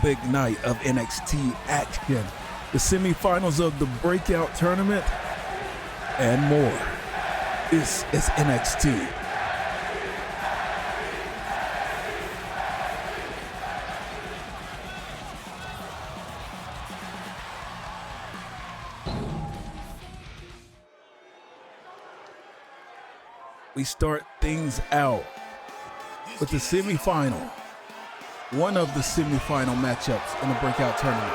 big night of NXT action, the semifinals of the Breakout tournament, and more. This is NXT. We start things out with the semifinal, one of the semifinal matchups in the Breakout tournament.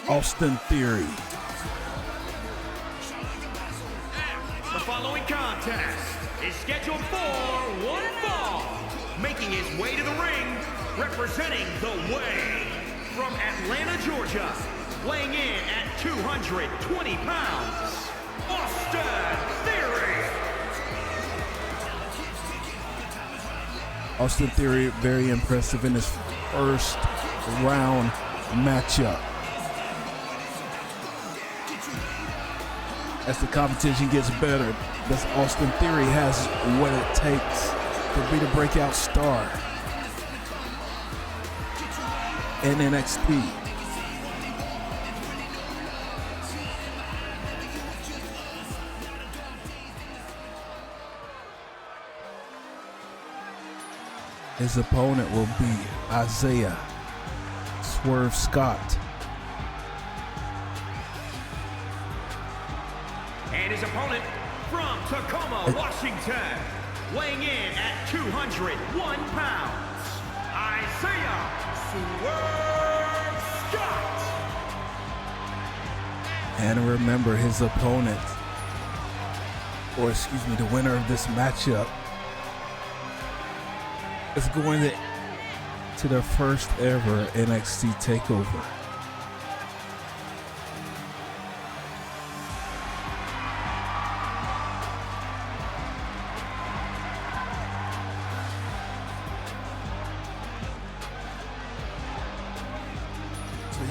Austin Theory. The following contest is scheduled for one fall. Making his way to the ring, representing the Way, from Atlanta, Georgia, weighing in at 220 pounds, Austin Theory. Austin Theory, very impressive in his first round matchup. As the competition gets better, this Austin Theory has what it takes to be the breakout star in NXT. His opponent will be Isaiah Swerve Scott. And his opponent from Tacoma, Washington, weighing in at 201 pounds, Isaiah Swerve Scott. And remember, his opponent, or excuse me, the winner of this matchup is going to their first ever NXT Takeover.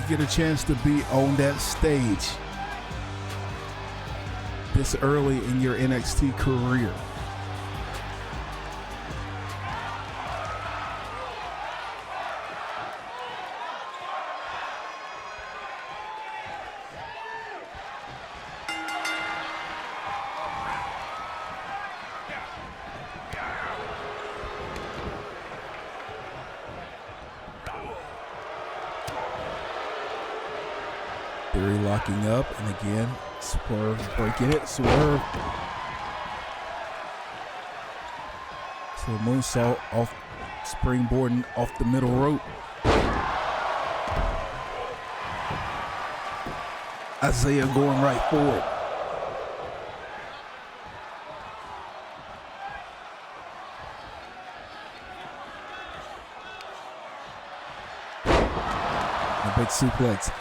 Get a chance to be on that stage this early in your NXT career. Theory locking up, and again, Swerve breaking it. Swerve. So moonsault off, springboarding off the middle rope. Isaiah going right forward. A big suplex.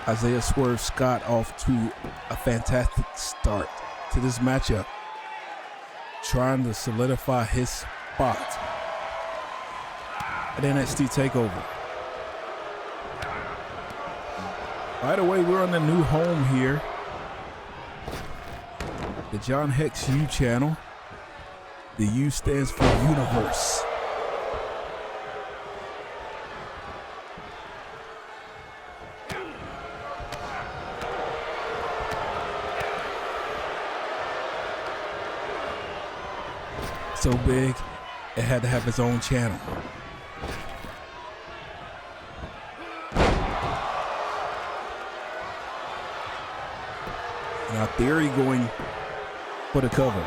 Isaiah Swerve Scott off to a fantastic start to this matchup, trying to solidify his spot at NXT TakeOver. By the way, we're on the new home here, the John Hex U channel. The U stands for Universe. So big, it had to have its own channel. Now Theory going for the cover.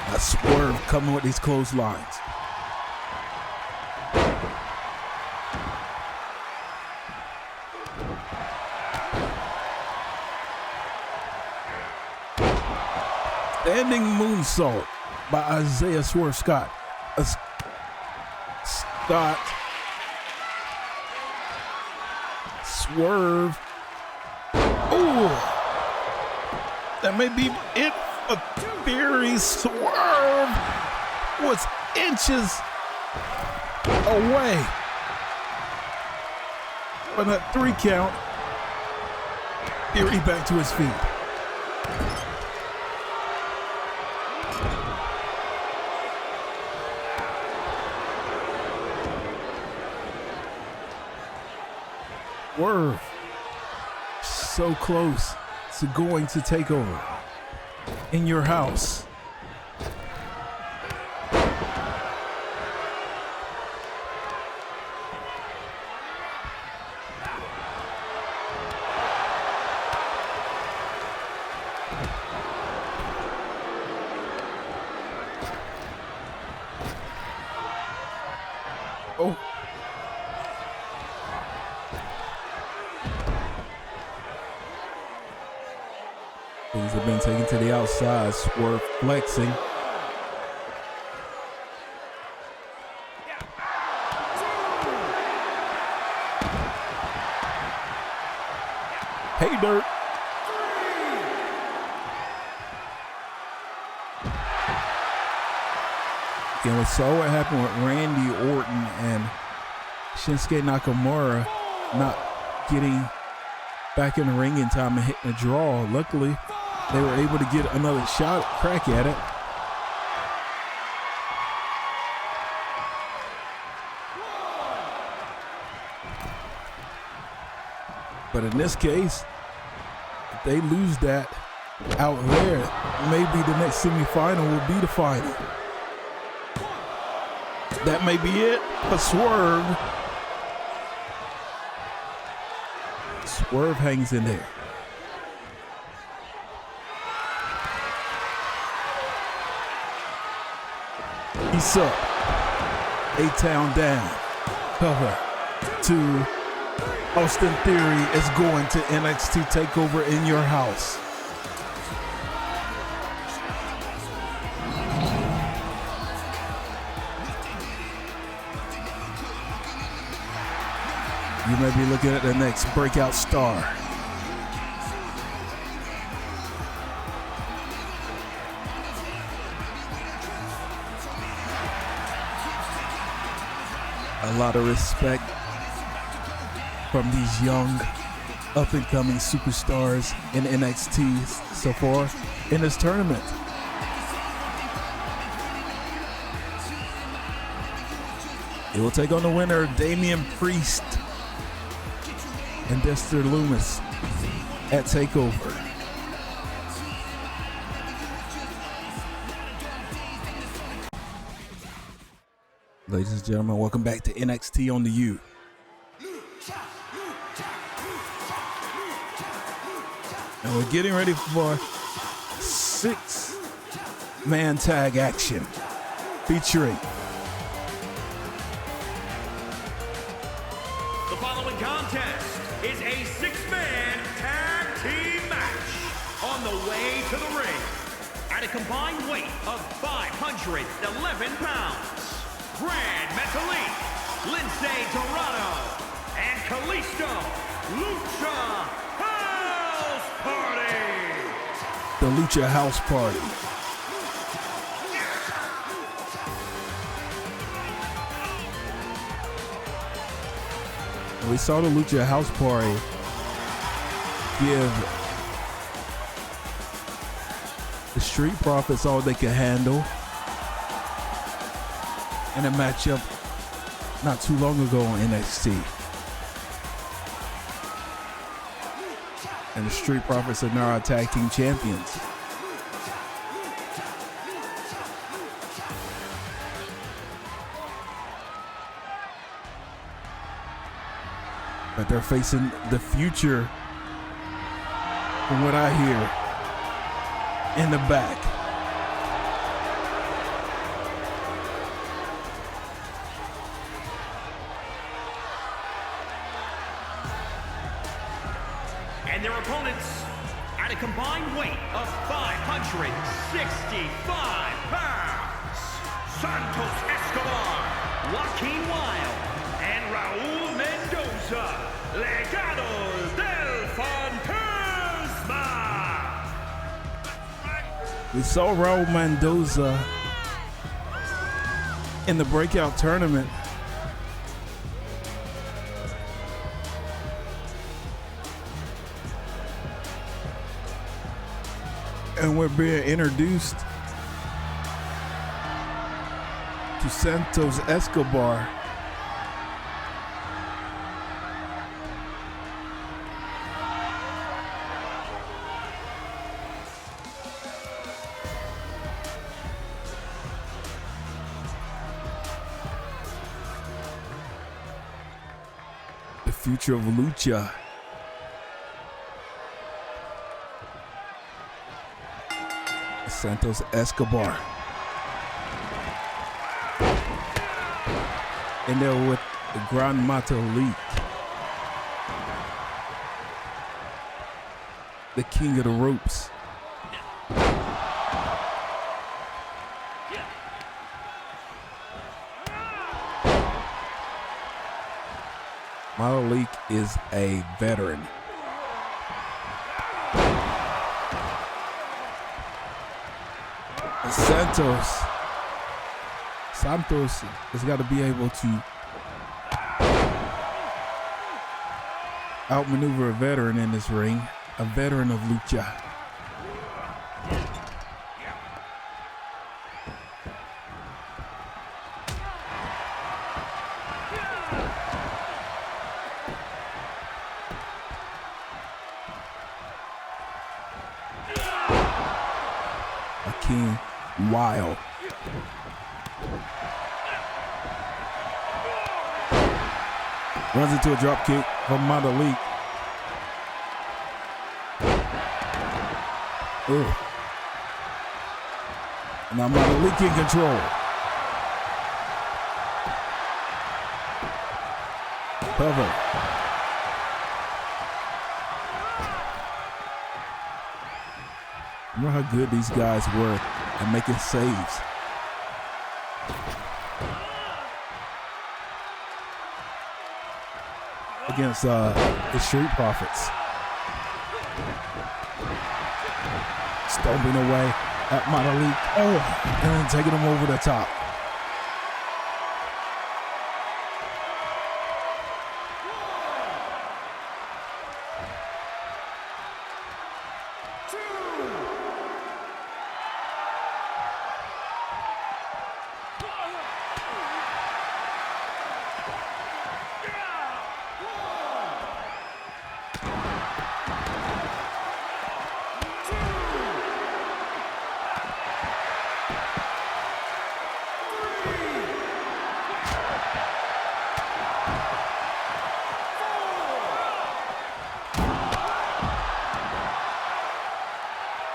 Now Swerve coming with these clotheslines. Standing moonsault by Isaiah Swerve Scott. Scott. Swerve. Ooh. That may be it for Theory. Swerve was inches away. On that 3 count, Theory back to his feet. Swerve. So close to going to Takeover In Your House. Oh. Things have been taken to the outside. Swerve flexing. Hey, Dirt. And we saw what happened with Randy Orton and Shinsuke Nakamura not getting back in the ring in time and hitting a draw. Luckily, they were able to get another crack at it. But in this case, if they lose that out there, maybe the next semifinal will be the final. That may be it, but Swerve hangs in there. He's up. A-Town down. Cover. 2. Austin Theory is going to NXT Takeover In Your House. You may be looking at the next breakout star. A lot of respect from these young, up-and-coming superstars in NXT so far in this tournament. It will take on the winner, Damian Priest and Dexter Lumis at Takeover. Ladies and gentlemen, welcome back to NXT on the U. And we're getting ready for 6-man tag action featuring the following contest is a 6-man tag team match on the way to the ring at a combined weight of 511 pounds. Grand Metalik, Lindsay Dorado, and Kalisto Lucha House Party. The Lucha House Party. We saw the Lucha House Party give the Street Profits all they could handle in a matchup not too long ago on NXT. And the Street Profits are now our tag team champions. But they're facing the future, from what I hear, in the back. And their opponents at a combined weight of 565 pounds. Santos Escobar, Joaquin Wilde, and Raul Mendoza. Legados del Fantasma. We saw Raul Mendoza in the Breakout tournament And we're being introduced to Santos Escobar. The future of Lucha. Santos Escobar. And there with the Gran Mata Elite. The king of the ropes. Malik is a veteran. Santos has got to be able to outmaneuver a veteran in this ring, a veteran of Lucha. King Wild. Runs into a drop kick from Malik. Ooh. Now Malik in control. Cover. Remember how good these guys were at making saves. Against the Street Profits. Stomping away at Malik. Oh, and then taking them over the top.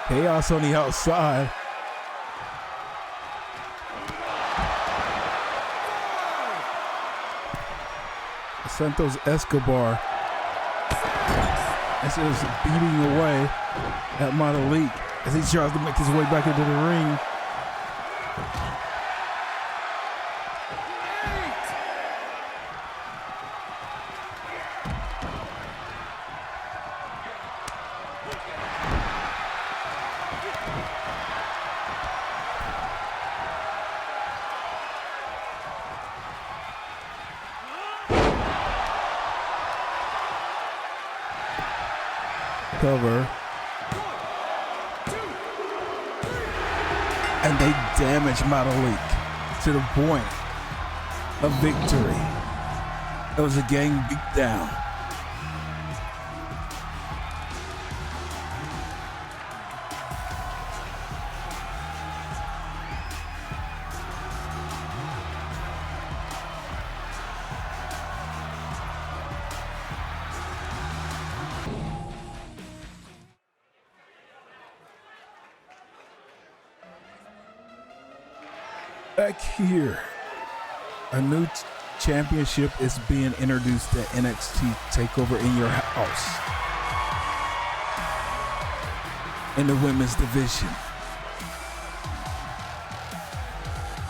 Chaos on the outside. Santos Escobar is just beating away at Malik as he tries to make his way back into the ring. Cover. And they damage Malik to the point of victory. It was a gang beatdown. Back here, a new championship is being introduced at NXT Takeover In Your House in the women's division.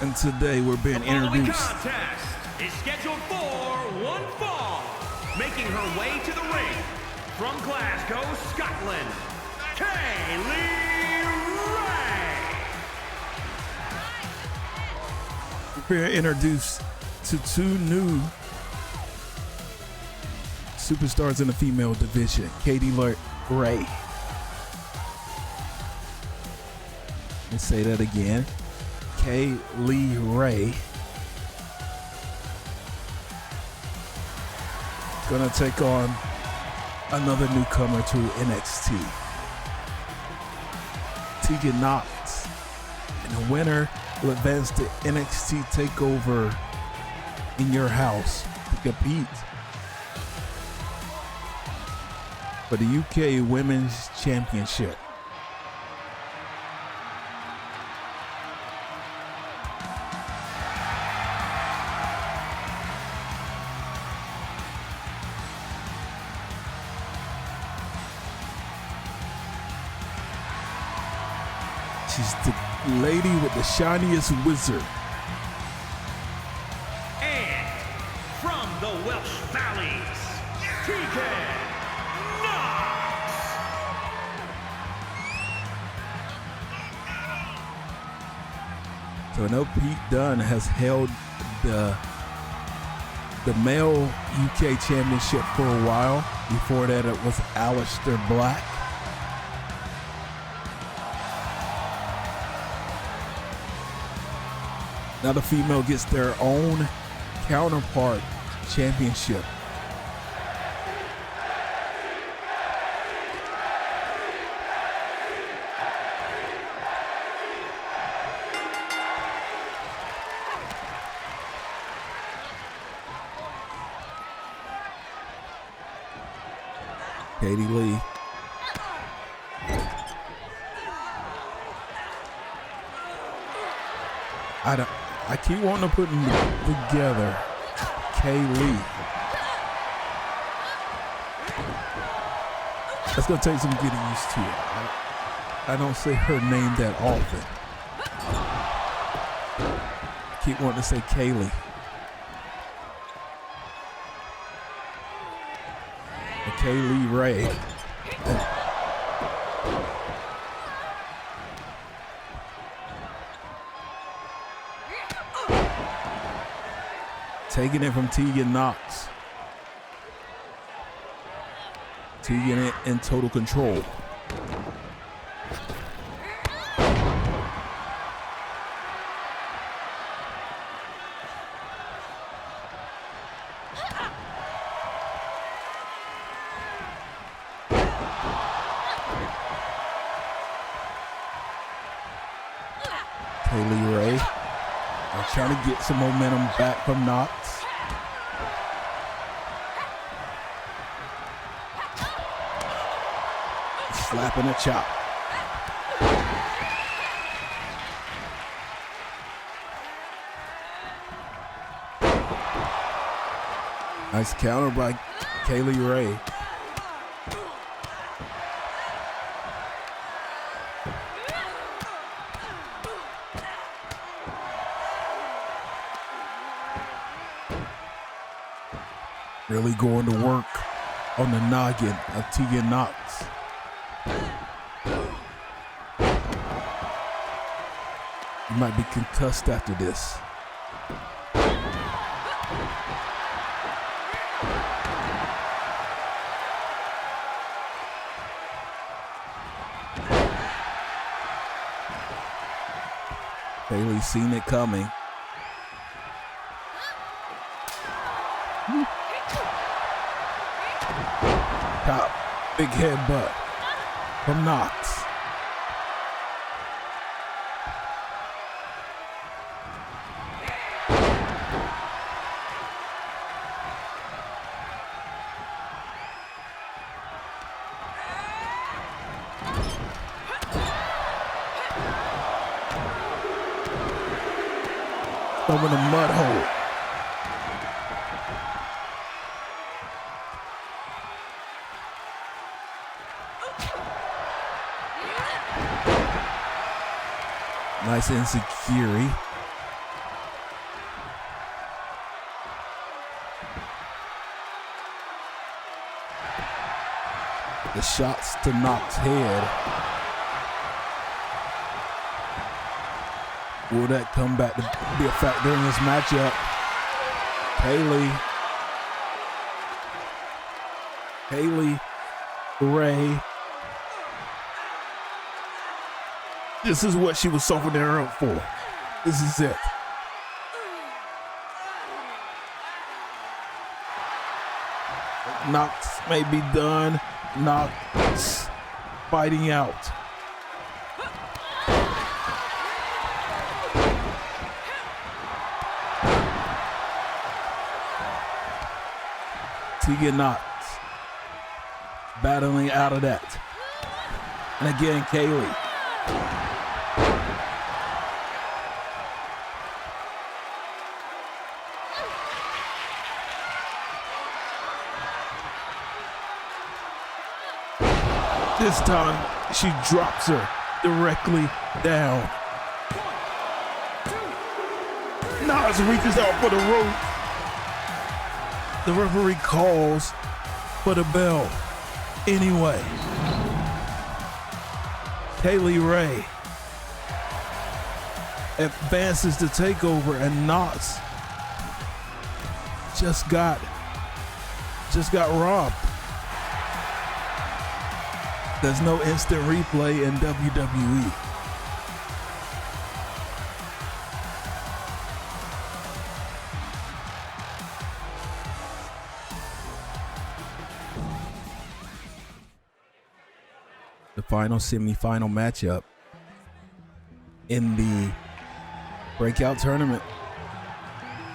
And today we're being introduced. The contest is scheduled for one fall, making her way to the ring from Glasgow, Scotland, Kaylee. We're introduced to two new superstars in the female division, Katie Ray me say that again. Kaylee Ray gonna take on another newcomer to NXT, Tegan Knox, and the winner will advance to NXT Takeover In Your House to compete for the UK Women's Championship. She's the lady with the shiniest wizard. And from the Welsh Valleys, Tegan Knox. So I know Pete Dunne has held the male UK championship for a while. Before that, it was Aleister Black. Now the female gets their own counterpart championship. Katie Lee. I keep wanting to put them together. Kaylee. It's gonna take some getting used to it. I don't say her name that often. I keep wanting to say Kaylee. Kaylee Ray. Taking it from Tegan Knox. Tegan it in total control. Kaylee Ray trying to get some momentum back from Knox. Slapping a chop. Nice counter by Kaylee Ray. Really going to work on the noggin of Tegan Knox. You might be concussed after this. Bailey seen it coming. Top big headbutt from Knox. Over the mud hole. Nice insecurity. The shots to Knox's head. Will that come back to be a factor in this matchup? Kaylee Ray This is what she was softening her up for. This is it. Knox may be done. Knox fighting out. Tegan Knox battling out of that. And again, Kaylee. This time, she drops her directly down. Knox reaches out for the rope. The referee calls for the bell anyway. Kaylee Ray advances to takeover, and Knox just got robbed. There's no instant replay in WWE. The final semifinal matchup in the Breakout tournament.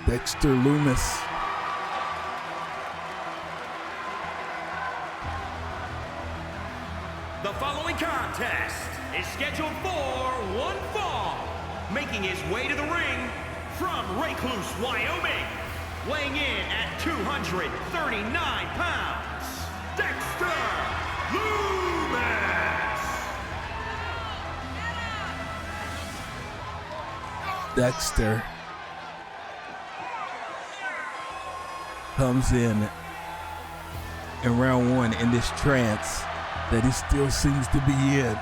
Dexter Lumis The following contest is scheduled for one fall. Making his way to the ring from Recluse, Wyoming, weighing in at 239 pounds, Dexter Lumis. Dexter comes in round one in this trance that he still seems to be in.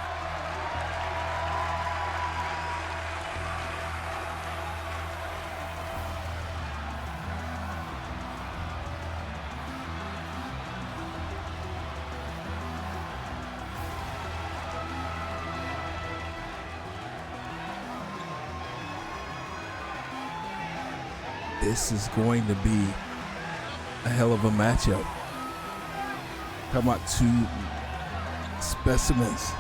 This is going to be a hell of a matchup. Talking about two specimens.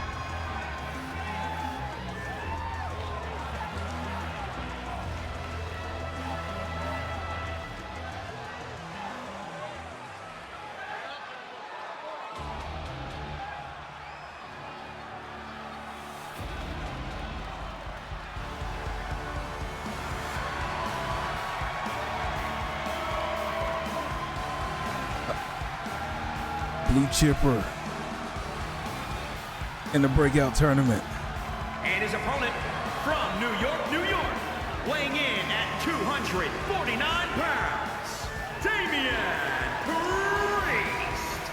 Blue chipper in the Breakout tournament. And his opponent from New York, New York, weighing in at 249 pounds, Damian Priest.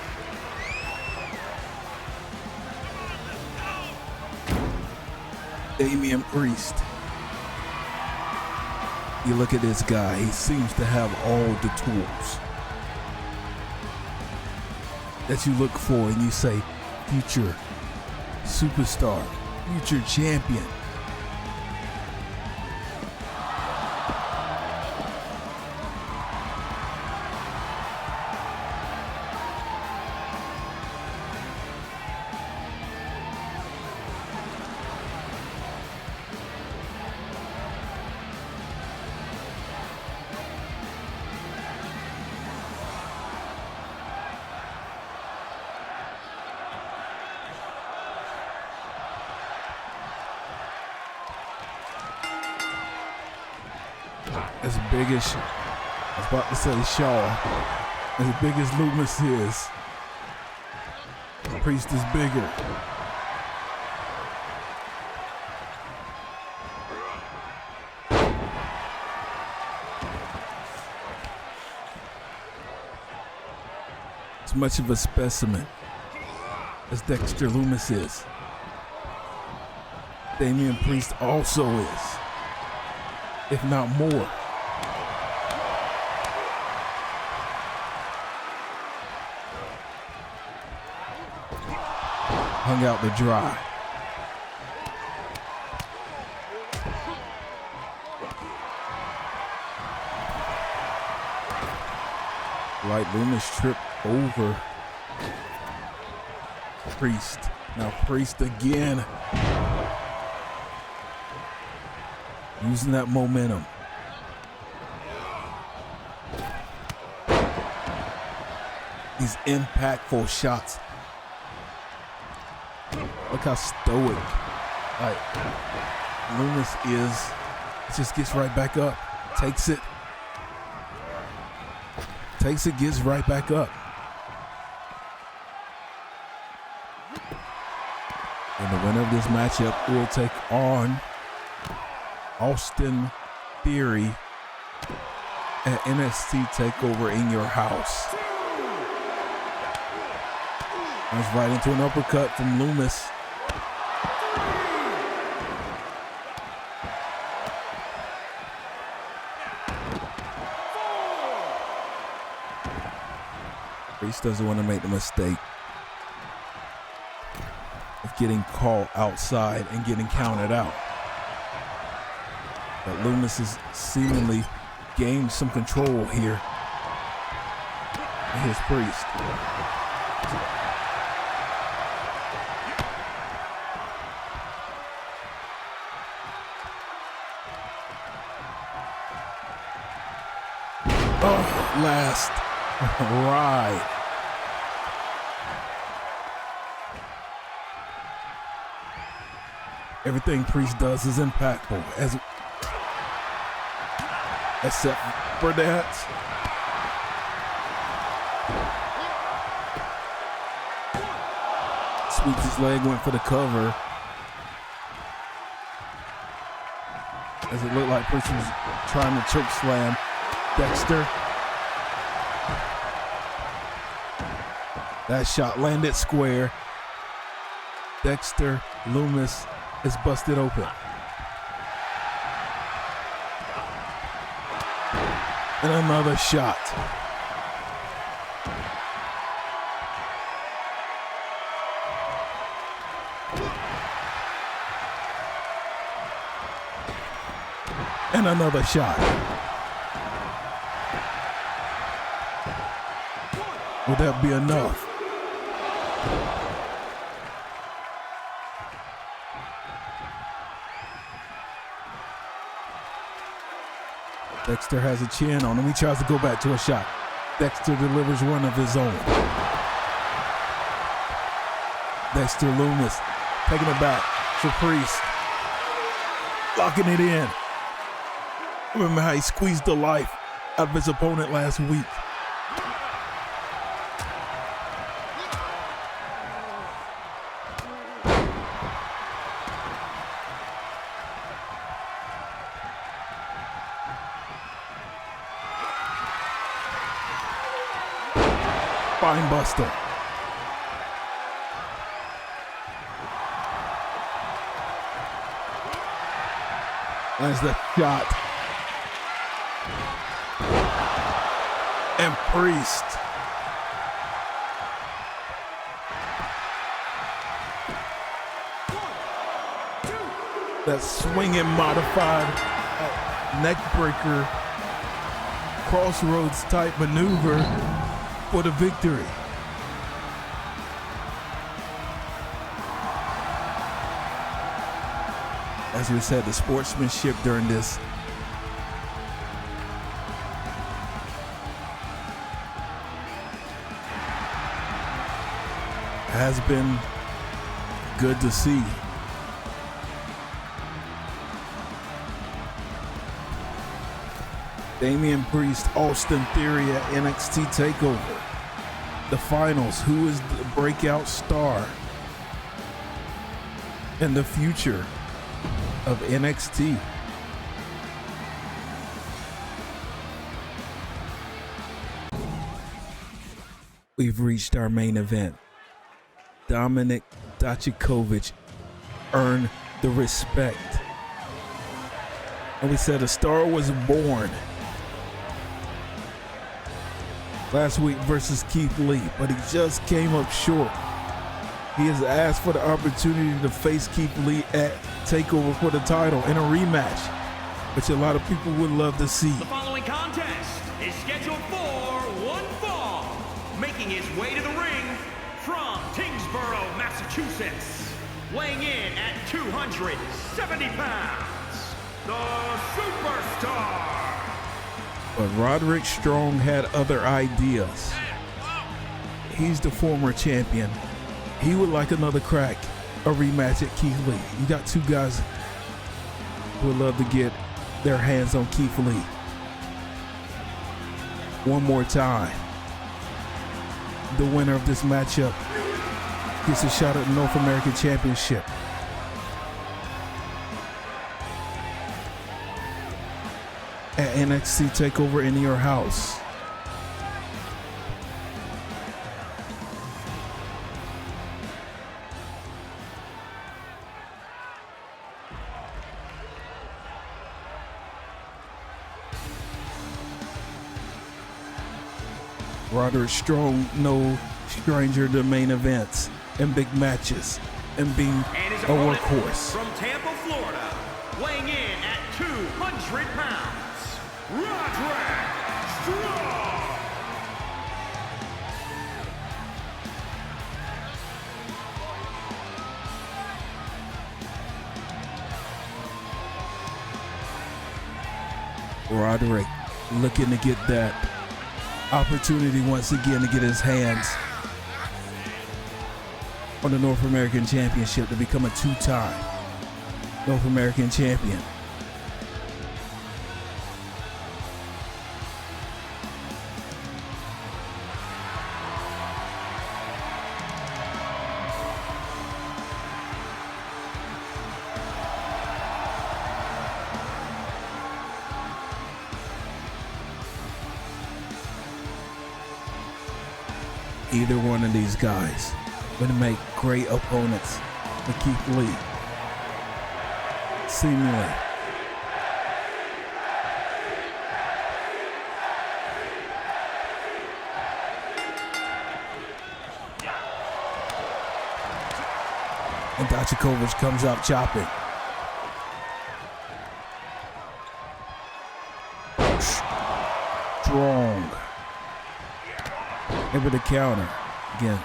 Damian Priest. You look at this guy, he seems to have all the tools that you look for and you say, future superstar, future champion. As big as, I was about to say Shaw, as big as Lumis is, Priest is bigger. As much of a specimen as Dexter Lumis is, Damian Priest also is, if not more. Hung out to dry. Like Loomis tripped over Priest. Now Priest again. Using that momentum. These impactful shots. Look how stoic. Like Loomis is. Just gets right back up. Takes it. Takes it, gets right back up. And the winner of this matchup will take on Austin Theory at NXT Takeover In Your House. Runs right into an uppercut from Loomis. Priest doesn't want to make the mistake of getting caught outside and getting counted out. But Loomis has seemingly gained some control here. And here's Priest. Oh, last ride. Everything Priest does is impactful, except for that. Sweeps his leg, went for the cover. As it looked like Priest was trying to choke slam Dexter. That shot landed square. Dexter Loomis is busted open. And another shot. And another shot. Would that be enough? Dexter has a chin on him. He tries to go back to a shot. Dexter delivers one of his own. Dexter Loomis taking it back for Priest. Locking it in. Remember how he squeezed the life out of his opponent last week. Spine buster. There's the shot. And Priest. That swinging modified neck breaker, crossroads type maneuver for the victory. As we said, the sportsmanship during this has been good to see. Damian Priest, Austin Theory at NXT Takeover. The finals, who is the breakout star in the future of NXT? We've reached our main event. Dominik Djokovic earned the respect. And we said a star was born last week versus Keith Lee, but he just came up short. He has asked for the opportunity to face Keith Lee at TakeOver for the title in a rematch, which a lot of people would love to see. The following contest is scheduled for one fall. making his way to the ring from Tingsboro, Massachusetts, weighing in at 270 pounds, the Superstar. But Roderick Strong had other ideas. He's the former champion. He would like another crack, a rematch at Keith Lee. You got two guys who would love to get their hands on Keith Lee one more time. The winner of this matchup gets a shot at the North American Championship. At NXT Takeover In Your House. Roderick Strong, no stranger to main events and big matches and being a workhorse. From Tampa, Florida, weighing in at 200 pounds, Roderick Strong. Roderick looking to get that opportunity once again to get his hands on the North American Championship, to become a two-time North American champion. Either one of these guys would make great opponents for Keith Lee. Seemingly. And Djokovic comes out chopping. Strong. Able to counter. Again,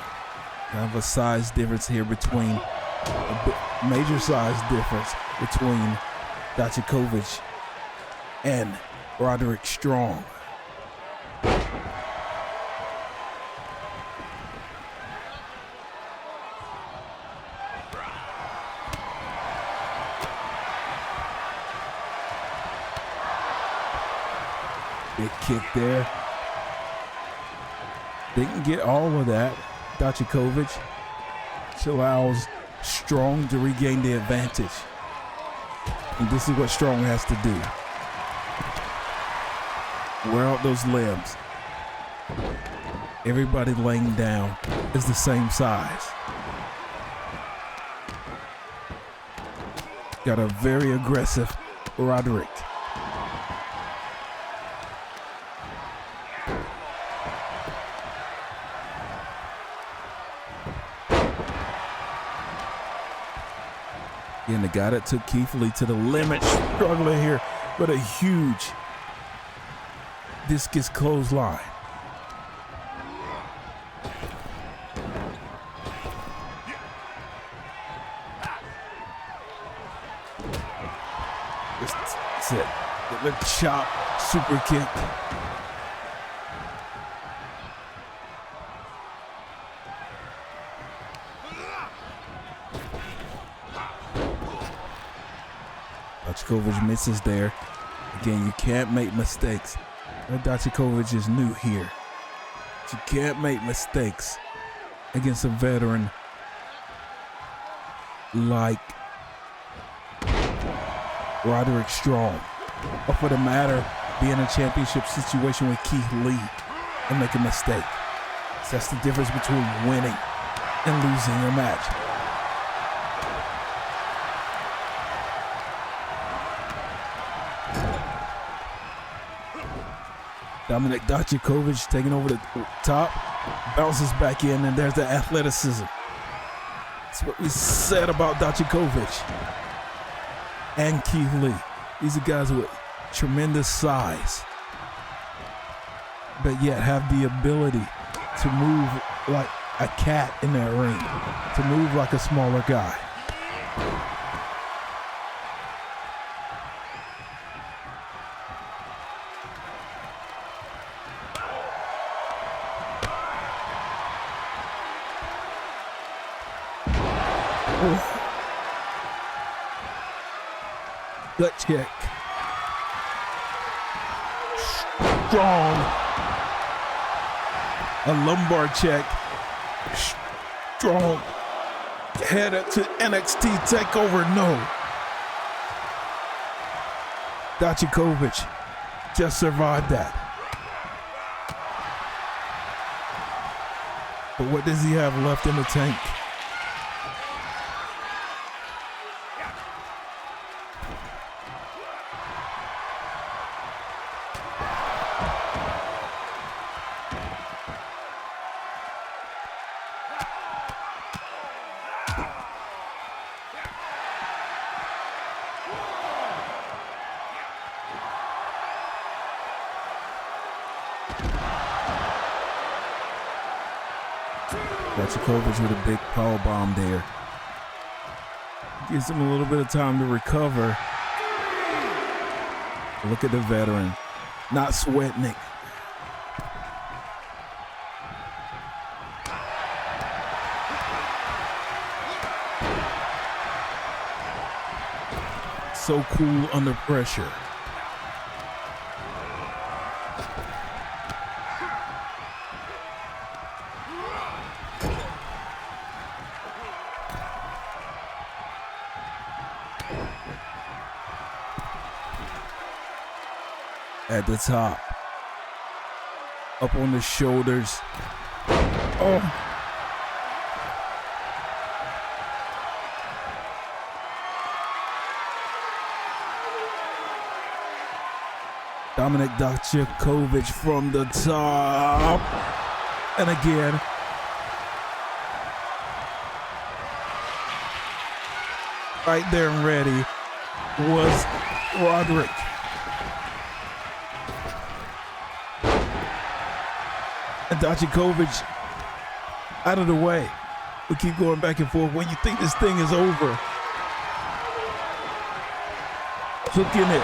kind of a size difference here between, a major size difference between Djokovic and Roderick Strong. Big kick there. Didn't get all of that. Djokovic, which allows Strong to regain the advantage. And this is what Strong has to do. Wear out those limbs. Everybody laying down is the same size. Got a very aggressive Roderick. And the guy that took Keith Lee to the limit, struggling here, but a huge discus clothesline. That's it. The chop, super kick. Djokovic misses there. Again, you can't make mistakes. Djokovic is new here. But you can't make mistakes against a veteran like Roderick Strong. Or for the matter, be in a championship situation with Keith Lee and make a mistake. So that's the difference between winning and losing a match. Dominik Djokovic taking over the top, bounces back in, and there's the athleticism. That's what we said about Djokovic and Keith Lee. These are guys with tremendous size, but yet have the ability to move like a cat in that ring, to move like a smaller guy. Gut check. Strong. A lumbar check. Strong. Headed to NXT Takeover. No. Djokovic just survived that. But what does he have left in the tank? Djokovic with a big power bomb there. Gives him a little bit of time to recover. Look at the veteran, not sweating it. So cool under pressure. At the top, up on the shoulders. Oh. Dominik Djokovic from the top. And again. Right there and ready was Roderick. And Djokovic out of the way. We keep going back and forth. When you think this thing is over, hook in it.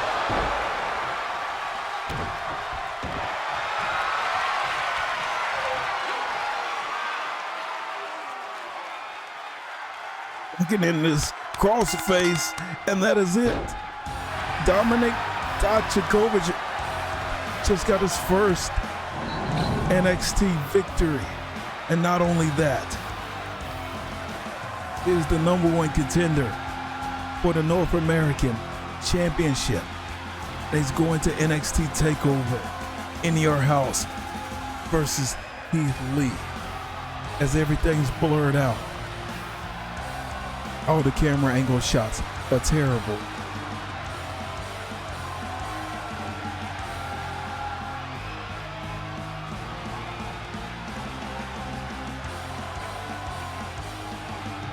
Looking in this crossface, and that is it. Dominik Djokovic just got his first NXT victory. And not only that, is the #1 contender for the North American Championship. He's going to NXT Takeover In Your House versus Keith Lee. As everything's blurred out. All the camera angle shots are terrible.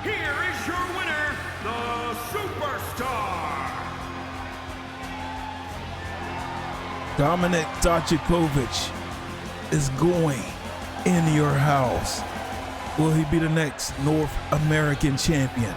Here is your winner, the Superstar. Dominik Djokovic is going in your house. Will he be the next North American champion?